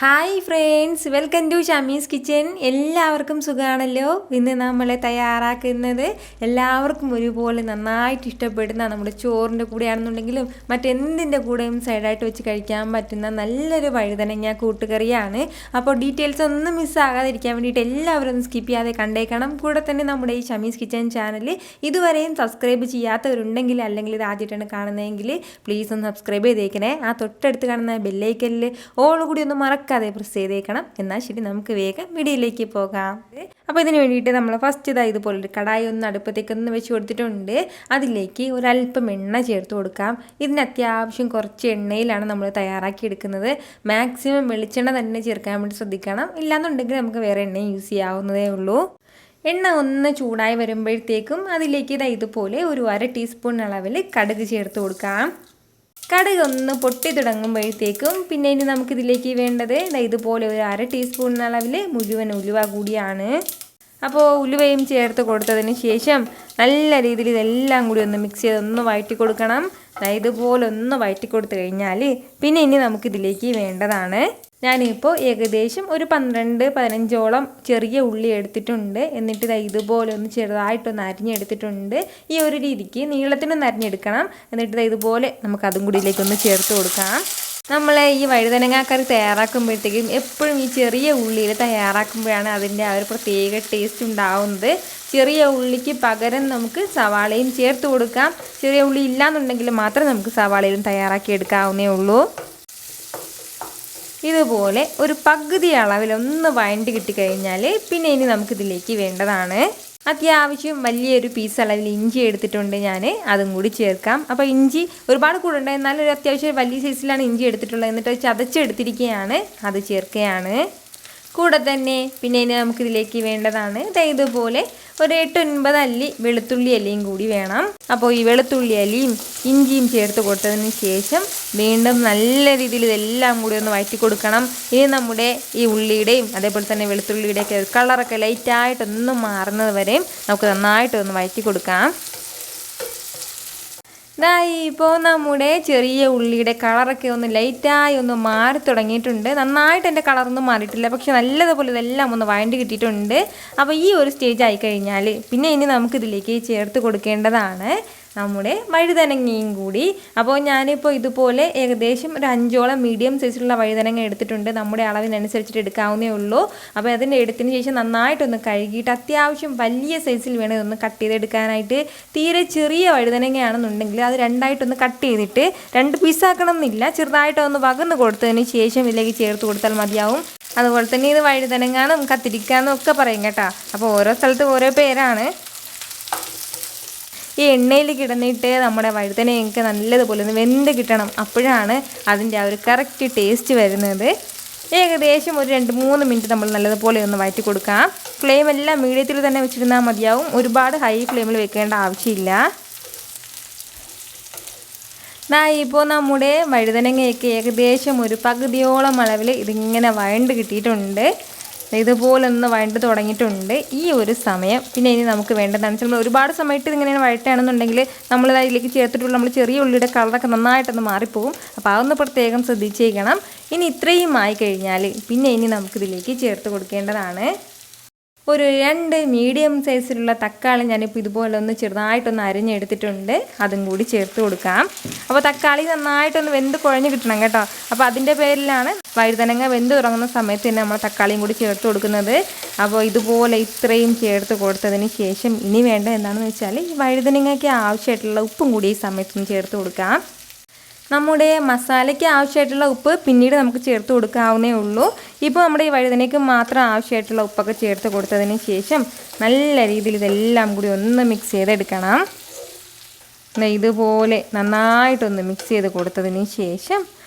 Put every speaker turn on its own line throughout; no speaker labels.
Hi friends, welcome to Shamees kitchen. എല്ലാവർക്കും സുഖമാണല്ലോ. ഇന്ന് നമ്മൾ തയ്യാറാക്കുന്നത് എല്ലാവർക്കും ഒരുപോലെ നന്നായിട്ട് ഇഷ്ടപ്പെടുന്ന നമ്മുടെ ചോറിൻ്റെ കൂടെയാണെന്നുണ്ടെങ്കിലും മറ്റെന്തിൻ്റെ കൂടെയും സൈഡായിട്ട് വെച്ച് കഴിക്കാൻ പറ്റുന്ന നല്ലൊരു വഴുതനങ്ങ കൂട്ടുകറിയാണ്. അപ്പോൾ ഡീറ്റെയിൽസ് ഒന്നും മിസ്സാകാതിരിക്കാൻ വേണ്ടിയിട്ട് എല്ലാവരും ഒന്ന് സ്കിപ്പ് ചെയ്യാതെ കണ്ടേക്കണം. കൂടെ തന്നെ നമ്മുടെ ഈ ഷമീസ് കിച്ചൻ ചാനൽ ഇതുവരെയും സബ്സ്ക്രൈബ് ചെയ്യാത്തവരുണ്ടെങ്കിൽ അല്ലെങ്കിൽ ഇത് ആദ്യമായിട്ടാണ് കാണുന്നതെങ്കിൽ പ്ലീസ് ഒന്ന് സബ്സ്ക്രൈബ് ചെയ്തേക്കണേ. ആ തൊട്ടടുത്ത് കാണുന്ന ബെല്ലൈക്കനിൽ ഓൾ കൂടി ഒന്ന് മറക്കാതെ പ്രസ് ചെയ്തേക്കണം. എന്നാൽ ശരി, നമുക്ക് വേഗം വീഡിയോയിലേക്ക് പോകാം. അപ്പോൾ ഇതിന് വേണ്ടിയിട്ട് നമ്മൾ ഫസ്റ്റ് ഇതുപോലൊരു കടായി ഒന്ന് അടുപ്പത്തേക്കൊന്ന് വെച്ച് കൊടുത്തിട്ടുണ്ട്. അതിലേക്ക് ഒരല്പം എണ്ണ ചേർത്ത് കൊടുക്കാം. ഇതിന് അത്യാവശ്യം കുറച്ച് എണ്ണയിലാണ് നമ്മൾ തയ്യാറാക്കി എടുക്കുന്നത്. മാക്സിമം വെളിച്ചെണ്ണ തന്നെ ചേർക്കാൻ വേണ്ടി ശ്രദ്ധിക്കണം. ഇല്ലാന്നുണ്ടെങ്കിൽ നമുക്ക് വേറെ എണ്ണ യൂസ് ചെയ്യാവുന്നതേ ഉള്ളൂ. എണ്ണ ഒന്ന് ചൂടായി വരുമ്പോഴത്തേക്കും അതിലേക്ക് ഇതുപോലെ ഒരു 1/2 ടീസ്പൂൺ അളവിൽ കടുക് ചേർത്ത് കൊടുക്കാം. കടുക് ഒന്ന് പൊട്ടി തുടങ്ങുമ്പോഴത്തേക്കും പിന്നെ ഇനി നമുക്കിതിലേക്ക് വേണ്ടത് ഇതുപോലെ ഒരു 1/2 ടീസ്പൂൺ അളവിൽ മുഴുവൻ ഉലുവ കൂടിയാണ്. അപ്പോൾ ഉലുവയും ചേർത്ത് കൊടുത്തതിന് ശേഷം നല്ല രീതിയിൽ ഇതെല്ലാം കൂടി ഒന്ന് മിക്സ് ചെയ്ത് ഒന്ന് വഴറ്റി കൊടുക്കണം. ഇതുപോലെ ഒന്ന് വഴറ്റി കൊടുത്തു കഴിഞ്ഞാൽ പിന്നെ ഇനി നമുക്കിതിലേക്ക് വേണ്ടതാണ്, ഞാനിപ്പോൾ ഏകദേശം ഒരു 12-15ഓളം ചെറിയ ഉള്ളി എടുത്തിട്ടുണ്ട്. എന്നിട്ട് ഇതുപോലെ ഒന്ന് ചെറുതായിട്ടൊന്ന് അരിഞ്ഞെടുത്തിട്ടുണ്ട്. ഈ ഒരു രീതിക്ക് നീളത്തിനൊന്ന് അരിഞ്ഞെടുക്കണം. എന്നിട്ട് ഇതുപോലെ നമുക്കതും കൂടി ഇതിലേക്കൊന്ന് ചേർത്ത് കൊടുക്കാം. നമ്മൾ ഈ വഴുതനങ്ങാക്കറി തയ്യാറാക്കുമ്പോഴത്തേക്കും എപ്പോഴും ഈ ചെറിയ ഉള്ളിയിൽ തയ്യാറാക്കുമ്പോഴാണ് അതിൻ്റെ ആ ഒരു പ്രത്യേക ടേസ്റ്റ് ഉണ്ടാവുന്നത്. ചെറിയ ഉള്ളിക്ക് പകരം നമുക്ക് സവാളയും ചേർത്ത് കൊടുക്കാം. ചെറിയ ഉള്ളി ഇല്ലാന്നുണ്ടെങ്കിൽ മാത്രം നമുക്ക് സവാളയിലും തയ്യാറാക്കി എടുക്കാവുന്നേ ഉള്ളൂ. ഇതുപോലെ ഒരു പകുതി അളവിൽ ഒന്ന് വഴണ്ടി കിട്ടിക്കഴിഞ്ഞാൽ പിന്നെ ഇനി നമുക്കിതിലേക്ക് വേണ്ടതാണ്, അത്യാവശ്യം വലിയൊരു പീസ് അളവിൽ ഇഞ്ചി എടുത്തിട്ടുണ്ട് ഞാൻ, അതും കൂടി ചേർക്കാം. അപ്പോൾ ഇഞ്ചി ഒരുപാട് കൂടുണ്ട്, എന്നാലും ഒരു അത്യാവശ്യം വലിയ സൈസിലാണ് ഇഞ്ചി എടുത്തിട്ടുള്ളത്. എന്നിട്ട് ചതച്ചെടുത്തിരിക്കുകയാണ്, അത് ചേർക്കുകയാണ്. കൂടെ തന്നെ പിന്നെ ഇനി നമുക്കിതിലേക്ക് വേണ്ടതാണ് ഇതുപോലെ ഒരു 8-9 അല്ലി വെളുത്തുള്ളി അല്ലിയും കൂടി വേണം. അപ്പോൾ ഈ വെളുത്തുള്ളി അല്ലിയും ഇഞ്ചിയും ചേർത്ത് കൊടുത്തതിന് ശേഷം വീണ്ടും നല്ല രീതിയിൽ ഇതെല്ലാം കൂടി ഒന്ന് വഴറ്റി കൊടുക്കണം. ഇനി നമ്മുടെ ഈ ഉള്ളിയുടെയും അതേപോലെ തന്നെ വെളുത്തുള്ളിയുടെയൊക്കെ കളറൊക്കെ ലൈറ്റായിട്ടൊന്ന് മാറുന്നത് വരെയും നമുക്ക് നന്നായിട്ടൊന്ന് വഴറ്റി കൊടുക്കാം. ഇപ്പോൾ നമ്മുടെ ചെറിയ ഉള്ളിയുടെ കളറൊക്കെ ഒന്ന് ലൈറ്റായി ഒന്ന് മാറി തുടങ്ങിയിട്ടുണ്ട്. നന്നായിട്ട് എൻ്റെ കളറൊന്നും മാറിയിട്ടില്ല, പക്ഷെ നല്ലതുപോലെ ഇതെല്ലാം ഒന്ന് വഴണ്ടി കിട്ടിയിട്ടുണ്ട്. അപ്പോൾ ഈ ഒരു സ്റ്റേജ് ആയിക്കഴിഞ്ഞാൽ പിന്നെ ഇനി നമുക്കിതിലേക്ക് ചേർത്ത് കൊടുക്കേണ്ടതാണ് നമ്മുടെ വഴുതനങ്ങയും കൂടി. അപ്പോൾ ഞാനിപ്പോൾ ഇതുപോലെ ഏകദേശം ഒരു 5ഓളം മീഡിയം സൈസിലുള്ള വഴുതനങ്ങ എടുത്തിട്ടുണ്ട്. നമ്മുടെ അളവിനനുസരിച്ചിട്ട് എടുക്കാവുന്നേ ഉള്ളൂ. അപ്പോൾ അതിൻ്റെ എടുത്തതിന് ശേഷം നന്നായിട്ടൊന്ന് കഴുകിയിട്ട് അത്യാവശ്യം വലിയ സൈസിൽ വേണം ഇതൊന്ന് കട്ട് ചെയ്തെടുക്കാനായിട്ട്. തീരെ ചെറിയ വഴുതനങ്ങയാണെന്നുണ്ടെങ്കിൽ അത് രണ്ടായിട്ടൊന്ന് കട്ട് ചെയ്തിട്ട് 2 പീസാക്കണം എന്നില്ല, ചെറുതായിട്ടൊന്ന് വകന്ന് കൊടുത്തതിന് ശേഷം ഇതിലേക്ക് ചേർത്ത് കൊടുത്താൽ മതിയാവും. അതുപോലെ തന്നെ ഇത് വഴുതനങ്ങാന്നും കത്തിരിക്കാന്നും ഒക്കെ പറയും കേട്ടോ. അപ്പോൾ ഓരോ സ്ഥലത്ത് ഓരോ പേരാണ്. ഈ എണ്ണയിൽ കിടന്നിട്ട് നമ്മുടെ വഴുതനയൊക്കെ നല്ലതുപോലെ ഒന്ന് വെന്ത് കിട്ടണം. അപ്പോഴാണ് അതിൻ്റെ ആ ഒരു കറക്റ്റ് ടേസ്റ്റ് വരുന്നത്. ഏകദേശം ഒരു 2-3 മിനിറ്റ് നമ്മൾ നല്ലതുപോലെ ഒന്ന് വഴറ്റി കൊടുക്കാം. ഫ്ലെയിം എല്ലാം മീഡിയത്തിൽ തന്നെ വെച്ചിരുന്നാൽ മതിയാവും, ഒരുപാട് ഹൈ ഫ്ലെയിമിൽ വെക്കേണ്ട ആവശ്യമില്ല. ഇപ്പോൾ നമ്മുടെ വഴുതനങ്ങയൊക്കെ ഏകദേശം ഒരു പകുതിയോളം അളവിൽ ഇതിങ്ങനെ വഴണ്ട് കിട്ടിയിട്ടുണ്ട്. ഇതുപോലെ ഒന്ന് വഴണ്ട് തുടങ്ങിയിട്ടുണ്ട്. ഈ ഒരു സമയം പിന്നെ ഇനി നമുക്ക് വേണ്ടതെന്ന് വെച്ചാൽ നമ്മൾ ഒരുപാട് സമയത്ത് ഇതിങ്ങനെ വഴറ്റുകയാണെന്നുണ്ടെങ്കിൽ നമ്മൾ അതിലേക്ക് ചേർത്തിട്ടുള്ള നമ്മൾ ചെറിയ ഉള്ളിയുടെ കളറൊക്കെ നന്നായിട്ടൊന്ന് മാറിപ്പോകും. അപ്പോൾ അതൊന്ന് പ്രത്യേകം ശ്രദ്ധിച്ചേക്കണം. ഇനി ഇത്രയും ആയി കഴിഞ്ഞാൽ പിന്നെ ഇനി നമുക്കിതിലേക്ക് ചേർത്ത് കൊടുക്കേണ്ടതാണ് ഒരു 2 മീഡിയം സൈസിലുള്ള തക്കാളി. ഞാനിപ്പോൾ ഇതുപോലെ ഒന്ന് ചെറുതായിട്ടൊന്ന് അരിഞ്ഞെടുത്തിട്ടുണ്ട്, അതും കൂടി ചേർത്ത് കൊടുക്കാം. അപ്പോൾ തക്കാളി നന്നായിട്ടൊന്ന് വെന്ത് കുഴഞ്ഞ് കിട്ടണം കേട്ടോ. അപ്പോൾ അതിൻ്റെ പേരിലാണ് വഴുതനങ്ങ വെന്ത് തുടങ്ങുന്ന സമയത്ത് തന്നെ നമ്മൾ തക്കാളിയും കൂടി ചേർത്ത് കൊടുക്കുന്നത്. അപ്പോൾ ഇതുപോലെ ഇത്രയും ചേർത്ത് കൊടുത്തതിന് ശേഷം ഇനി വേണ്ട എന്താണെന്ന് വെച്ചാൽ ഈ വഴുതനങ്ങയ്ക്ക് ആവശ്യമായിട്ടുള്ള ഉപ്പും കൂടി ഈ സമയത്തൊന്ന് ചേർത്ത് കൊടുക്കാം. നമ്മുടെ മസാലയ്ക്ക് ആവശ്യമായിട്ടുള്ള ഉപ്പ് പിന്നീട് നമുക്ക് ചേർത്ത് കൊടുക്കാവുന്നേ ഉള്ളൂ. ഇപ്പോൾ നമ്മുടെ ഈ വഴുതനയ്ക്ക് മാത്രം ആവശ്യമായിട്ടുള്ള ഉപ്പൊക്കെ ചേർത്ത് കൊടുത്തതിന് ശേഷം നല്ല രീതിയിൽ ഇതെല്ലാം കൂടി ഒന്ന് മിക്സ് ചെയ്തെടുക്കണം. ഇതുപോലെ നന്നായിട്ടൊന്ന് മിക്സ് ചെയ്ത് കൊടുത്തതിന് ശേഷം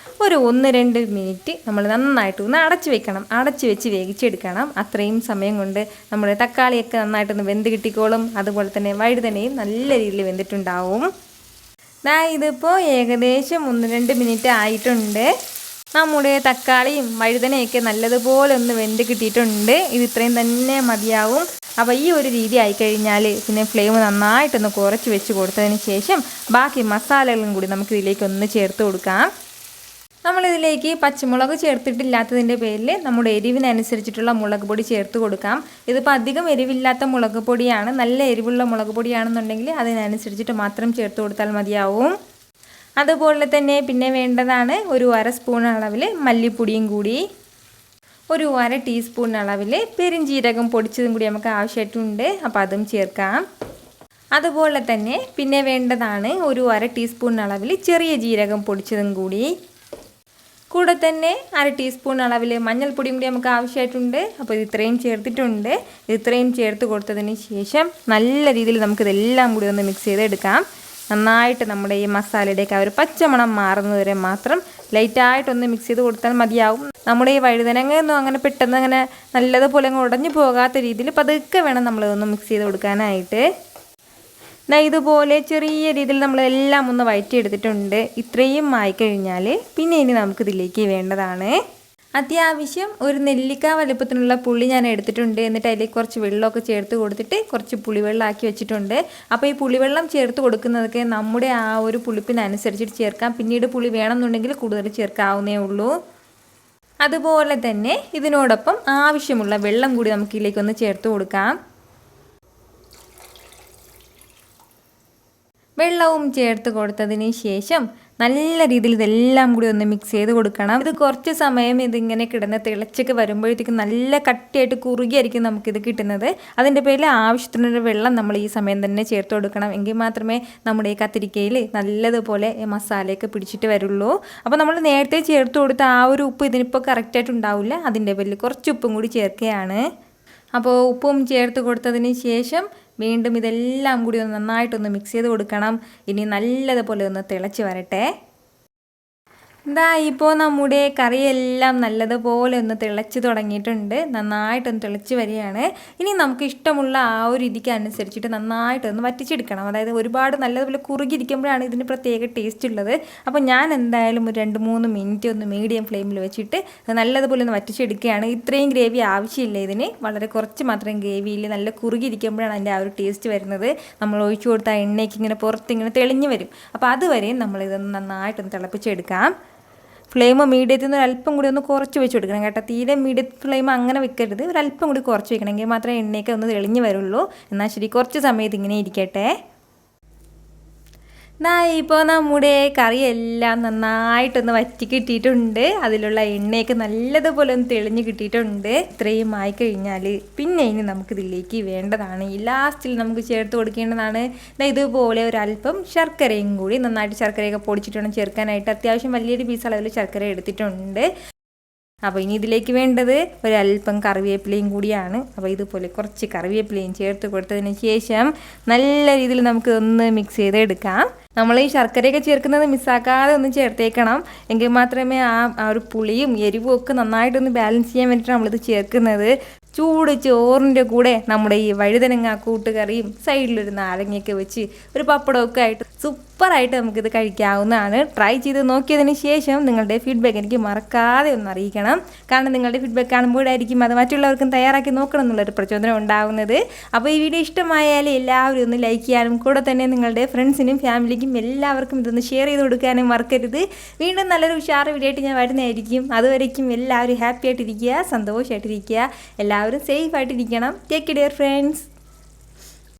ഒരു 1-2 മിനിറ്റ് നമ്മൾ നന്നായിട്ടൊന്ന് അടച്ച് വെക്കണം. അടച്ച് വെച്ച് വേവിച്ചെടുക്കണം. അത്രയും സമയം കൊണ്ട് നമ്മുടെ തക്കാളിയൊക്കെ നന്നായിട്ടൊന്ന് വെന്ത് കിട്ടിക്കോളും. അതുപോലെ തന്നെ വഴുതനയും നല്ല രീതിയിൽ വെന്തിട്ടുണ്ടാവും. ഇതിപ്പോൾ ഏകദേശം 1-2 മിനിറ്റ് ആയിട്ടുണ്ട്. നമ്മുടെ തക്കാളിയും വഴുതനയൊക്കെ നല്ലതുപോലെ ഒന്ന് വെന്ത് കിട്ടിയിട്ടുണ്ട്. ഇത് ഇത്രയും തന്നെ മതിയാവും. അപ്പോൾ ഈ ഒരു രീതി ആയിക്കഴിഞ്ഞാൽ പിന്നെ ഫ്ലെയിം നന്നായിട്ടൊന്ന് കുറച്ച് വെച്ച് കൊടുത്തതിന് ശേഷം ബാക്കി മസാലകളും കൂടി നമുക്ക് ഇതിലേക്ക് ഒന്ന് ചേർത്ത് കൊടുക്കാം. നമ്മളിതിലേക്ക് പച്ചമുളക് ചേർത്തിട്ടില്ലാത്തതിൻ്റെ പേരിൽ നമ്മുടെ എരിവിനനുസരിച്ചിട്ടുള്ള മുളക് പൊടി ചേർത്ത് കൊടുക്കാം. ഇതിപ്പോൾ അധികം എരിവില്ലാത്ത മുളക് പൊടിയാണ്. നല്ല എരിവുള്ള മുളക് പൊടിയാണെന്നുണ്ടെങ്കിൽ അതിനനുസരിച്ചിട്ട് മാത്രം ചേർത്ത് കൊടുത്താൽ മതിയാവും. അതുപോലെ തന്നെ പിന്നെ വേണ്ടതാണ് ഒരു 1/2 സ്പൂൺ അളവിൽ മല്ലിപ്പൊടിയും കൂടി, ഒരു 1/2 ടീസ്പൂൺ അളവിൽ പെരിഞ്ജീരകം പൊടിച്ചതും കൂടി നമുക്ക് ആവശ്യമായിട്ടുണ്ട്. അപ്പോൾ അതും ചേർക്കാം. അതുപോലെ തന്നെ പിന്നെ വേണ്ടതാണ് ഒരു 1/2 ടീസ്പൂൺ അളവിൽ ചെറിയ ജീരകം പൊടിച്ചതും കൂടി, കൂടെ തന്നെ 1/2 ടീസ്പൂൺ അളവിൽ മഞ്ഞൾപ്പൊടിയും കൂടി നമുക്ക് ആവശ്യമായിട്ടുണ്ട്. അപ്പോൾ ഇത് ഇത്രയും ചേർത്തിട്ടുണ്ട്. ഇത്രയും ചേർത്ത് കൊടുത്തതിന് ശേഷം നല്ല രീതിയിൽ നമുക്കിതെല്ലാം കൂടി ഒന്ന് മിക്സ് ചെയ്തെടുക്കാം. നന്നായിട്ട് നമ്മുടെ ഈ മസാലയുടെയൊക്കെ ആ ഒരു പച്ചമണം മാറുന്നത് വരെ മാത്രം ലൈറ്റായിട്ടൊന്ന് മിക്സ് ചെയ്ത് കൊടുത്താൽ മതിയാവും. നമ്മുടെ ഈ വഴുതനങ്ങയൊന്നും അങ്ങനെ പെട്ടെന്ന് അങ്ങനെ നല്ലതുപോലെ അങ്ങ് ഉടഞ്ഞു പോകാത്ത രീതിയിൽ പതുക്കെ വേണം നമ്മളിതൊന്ന് മിക്സ് ചെയ്ത് കൊടുക്കാനായിട്ട്. ഇതുപോലെ ചെറിയ രീതിയിൽ നമ്മളെല്ലാം ഒന്ന് വഴറ്റിയെടുത്തിട്ടുണ്ട്. ഇത്രയും ആയിക്കഴിഞ്ഞാൽ പിന്നെ ഇനി നമുക്കിതിലേക്ക് വേണ്ടതാണ് അത്യാവശ്യം ഒരു നെല്ലിക്ക വലുപ്പത്തിനുള്ള പുളി ഞാൻ എടുത്തിട്ടുണ്ട്. എന്നിട്ട് അതിലേക്ക് കുറച്ച് വെള്ളമൊക്കെ ചേർത്ത് കൊടുത്തിട്ട് കുറച്ച് പുളിവെള്ളമാക്കി വെച്ചിട്ടുണ്ട്. അപ്പോൾ ഈ പുളിവെള്ളം ചേർത്ത് കൊടുക്കുന്നതൊക്കെ നമ്മുടെ ആ ഒരു പുളിപ്പിനനുസരിച്ചിട്ട് ചേർക്കാം. പിന്നീട് പുളി വേണമെന്നുണ്ടെങ്കിൽ കൂടുതൽ ചേർക്കാവുന്നേ ഉള്ളൂ. അതുപോലെ തന്നെ ഇതിനോടൊപ്പം ആവശ്യമുള്ള വെള്ളം കൂടി നമുക്കിതിലേക്കൊന്ന് ചേർത്ത് കൊടുക്കാം. വെള്ളവും ചേർത്ത് കൊടുത്തതിന് ശേഷം നല്ല രീതിയിൽ ഇതെല്ലാം കൂടി ഒന്ന് മിക്സ് ചെയ്ത് കൊടുക്കണം. ഇത് കുറച്ച് സമയം ഇതിങ്ങനെ കിടന്ന് തിളച്ചൊക്കെ വരുമ്പോഴത്തേക്കും നല്ല കട്ടിയായിട്ട് കുറുകിയായിരിക്കും നമുക്കിത് കിട്ടുന്നത്. അതിൻ്റെ പേരിൽ ആവശ്യത്തിനൊരു വെള്ളം നമ്മൾ ഈ സമയം തന്നെ ചേർത്ത് കൊടുക്കണം. എങ്കിൽ മാത്രമേ നമ്മുടെ ഈ കത്തിരിക്കയിൽ നല്ലതുപോലെ മസാലയൊക്കെ പിടിച്ചിട്ട് വരുള്ളൂ. അപ്പോൾ നമ്മൾ നേരത്തെ ചേർത്ത് കൊടുത്ത ആ ഒരു ഉപ്പ് ഇതിനിപ്പോൾ കറക്റ്റായിട്ട് ഉണ്ടാവില്ല. അതിൻ്റെ പേരിൽ കുറച്ച് ഉപ്പും കൂടി ചേർക്കുകയാണ്. അപ്പോൾ ഉപ്പും ചേർത്ത് കൊടുത്തതിന് ശേഷം വീണ്ടും ഇതെല്ലാം കൂടി ഒന്ന് നന്നായിട്ടൊന്ന് മിക്സ് ചെയ്ത് കൊടുക്കണം. ഇനി നല്ലതുപോലെ ഒന്ന് തിളച്ച് വരട്ടെ. ഇപ്പോൾ നമ്മുടെ കറിയെല്ലാം നല്ലതുപോലെ ഒന്ന് തിളച്ച് തുടങ്ങിയിട്ടുണ്ട്. നന്നായിട്ടൊന്ന് തിളച്ച് വരികയാണ്. ഇനി നമുക്ക് ഇഷ്ടമുള്ള ആ ഒരു രീതിക്ക് അനുസരിച്ചിട്ട് നന്നായിട്ടൊന്ന് വറ്റിച്ചെടുക്കണം. അതായത് ഒരുപാട് നല്ലതുപോലെ കുറുകിയിരിക്കുമ്പോഴാണ് ഇതിന് പ്രത്യേക ടേസ്റ്റ് ഉള്ളത്. അപ്പോൾ ഞാൻ എന്തായാലും ഒരു 2-3 മിനിറ്റ് ഒന്ന് മീഡിയം ഫ്ലെയിമിൽ വെച്ചിട്ട് നല്ലതുപോലെ ഒന്ന് വറ്റിച്ചെടുക്കുകയാണ്. ഇത്രയും ഗ്രേവി ആവശ്യമില്ല ഇതിന്. വളരെ കുറച്ച് മാത്രം ഗ്രേവിയിൽ നല്ല കുറുകിയിരിക്കുമ്പോഴാണ് അതിൻ്റെ ആ ഒരു ടേസ്റ്റ് വരുന്നത്. നമ്മൾ ഒഴിച്ചു കൊടുത്ത എണ്ണയ്ക്ക് ഇങ്ങനെ പുറത്തിങ്ങനെ തെളിഞ്ഞ് വരും. അപ്പോൾ അതുവരെയും നമ്മളിതൊന്ന് നന്നായിട്ടൊന്ന് തിളപ്പിച്ചെടുക്കാം. ഫ്ലെയിം മീഡിയത്തിൽ നിന്ന് ഒരല്പം കൂടി ഒന്ന് കുറച്ച് വെച്ച് കൊടുക്കണം കേട്ടോ. തീരെ മീഡിയം ഫ്ലെയിം അങ്ങനെ വെക്കരുത്. ഒരല്പം കൂടി കുറച്ച് വെക്കണമെങ്കിൽ മാത്രമേ എണ്ണയൊക്കെ ഒന്ന് തെളിഞ്ഞ് വരുള്ളൂ. എന്നാൽ ശരി, കുറച്ച് സമയത്ത് ഇങ്ങനെ ഇരിക്കട്ടെ. ഇപ്പോൾ നമ്മുടെ കറിയെല്ലാം നന്നായിട്ടൊന്ന് വറ്റി കിട്ടിയിട്ടുണ്ട്. അതിലുള്ള എണ്ണയൊക്കെ നല്ലതുപോലെ ഒന്ന് തെളിഞ്ഞ് കിട്ടിയിട്ടുണ്ട്. ഇത്രയും ആയിക്കഴിഞ്ഞാൽ പിന്നെ ഇനി നമുക്കിതിലേക്ക് വേണ്ടതാണ് ഈ ലാസ്റ്റിൽ നമുക്ക് ചേർത്ത് കൊടുക്കേണ്ടതാണ് ഇതുപോലെ ഒരല്പം ശർക്കരയും കൂടി. നന്നായിട്ട് ശർക്കരയൊക്കെ പൊടിച്ചിട്ട് വേണം ചേർക്കാനായിട്ട്. അത്യാവശ്യം വലിയൊരു പീസ് അളവിൽ ശർക്കര എടുത്തിട്ടുണ്ട്. അപ്പോൾ ഇനി ഇതിലേക്ക് വേണ്ടത് ഒരല്പം കറിവേപ്പിലയും കൂടിയാണ്. അപ്പോൾ ഇതുപോലെ കുറച്ച് കറിവേപ്പിലയും ചേർത്ത് കൊടുത്തതിന് ശേഷം നല്ല രീതിയിൽ നമുക്ക് ഒന്ന് മിക്സ് ചെയ്തെടുക്കാം. നമ്മൾ ഈ ശർക്കരയൊക്കെ ചേർക്കുന്നത് മിസ്സാക്കാതെ ഒന്ന് ചേർത്തേക്കണം. എങ്കിൽ മാത്രമേ ആ ഒരു പുളിയും എരിവും ഒക്കെ നന്നായിട്ടൊന്ന് ബാലൻസ് ചെയ്യാൻ വേണ്ടിയിട്ട് നമ്മളിത് ചേർക്കുന്നത്. ചൂട് ചോറിൻ്റെ കൂടെ നമ്മുടെ ഈ വഴുതനങ്ങ കൂട്ടുകറിയും സൈഡിലൊരു നാരങ്ങയൊക്കെ വെച്ച് ഒരു പപ്പടമൊക്കെ ആയിട്ട് സൂപ്പറായിട്ട് നമുക്കിത് കഴിക്കാവുന്നതാണ്. ട്രൈ ചെയ്ത് നോക്കിയതിന് ശേഷം നിങ്ങളുടെ ഫീഡ്ബാക്ക് എനിക്ക് മറക്കാതെ ഒന്ന് അറിയിക്കണം. കാരണം നിങ്ങളുടെ ഫീഡ്ബാക്ക് കാണുമ്പോഴായിരിക്കും അത് മറ്റുള്ളവർക്കും തയ്യാറാക്കി നോക്കണം എന്നുള്ളൊരു പ്രചോദനം ഉണ്ടാകുന്നത്. അപ്പോൾ ഈ വീഡിയോ ഇഷ്ടമായാൽ എല്ലാവരും ഒന്ന് ലൈക്ക് ചെയ്യാനും കൂടെ തന്നെ നിങ്ങളുടെ ഫ്രണ്ട്സിനും ഫാമിലിക്കും എല്ലാവർക്കും ഇതൊന്ന് ഷെയർ ചെയ്ത് കൊടുക്കാനും മറക്കരുത്. വീണ്ടും നല്ലൊരു ഉഷാറ് വീഡിയോ ആയിട്ട് ഞാൻ വരുന്നതായിരിക്കും. അതുവരേക്കും എല്ലാവരും ഹാപ്പി ആയിട്ടിരിക്കുക, സന്തോഷമായിട്ടിരിക്കുക, എല്ലാവരും സേഫ് ആയിട്ടിരിക്കണം. Take care friends.